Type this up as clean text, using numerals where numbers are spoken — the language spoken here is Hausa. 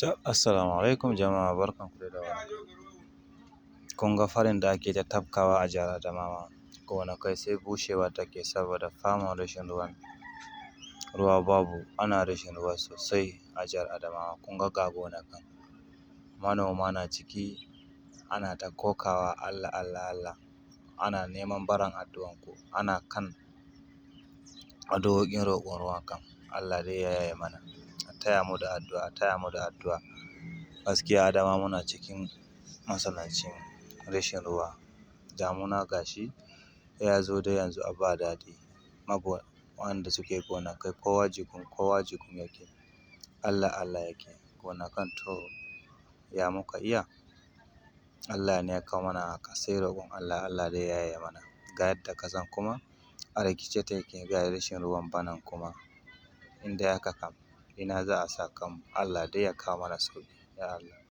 Assalamu alaikum jama'a, barkanku da warhaka. Kun ga farin da ake ta tafkawa a jihar Adamawa, gonakai sai bushewa take saboda faman rashin ruwa babu, ana rashin ruwa sosai a jihar Adamawa. Kun ga gonakan, manoma na ciki ana ta kokawa Allah Allah Allah, ana neman baran addu'anku, ana kan addu'o'in roƙon ruwa kan Allah dai ya yaye mana. A taya mu da addu'a, a taya mu da addu'a. Gaskiya Adamawa muna cikin matsanancin rashin ruwa. Damuna gashi ya zo dai yanzu a ba daɗi. Wanda suke gonakai kowa jikun yake, Allah Allah yake. Gonakan to ya muka iya? Allah ne ya kawo mana haka, sai roƙon Allah, Allah dai ya yaye mana. Ga yadda ƙasan kuma a rikice take, ga rashin ruwan banan kuma, in dai haka kam ina za a sa kanmu? Allah dai ya kawo mana sauƙi, ya Allah.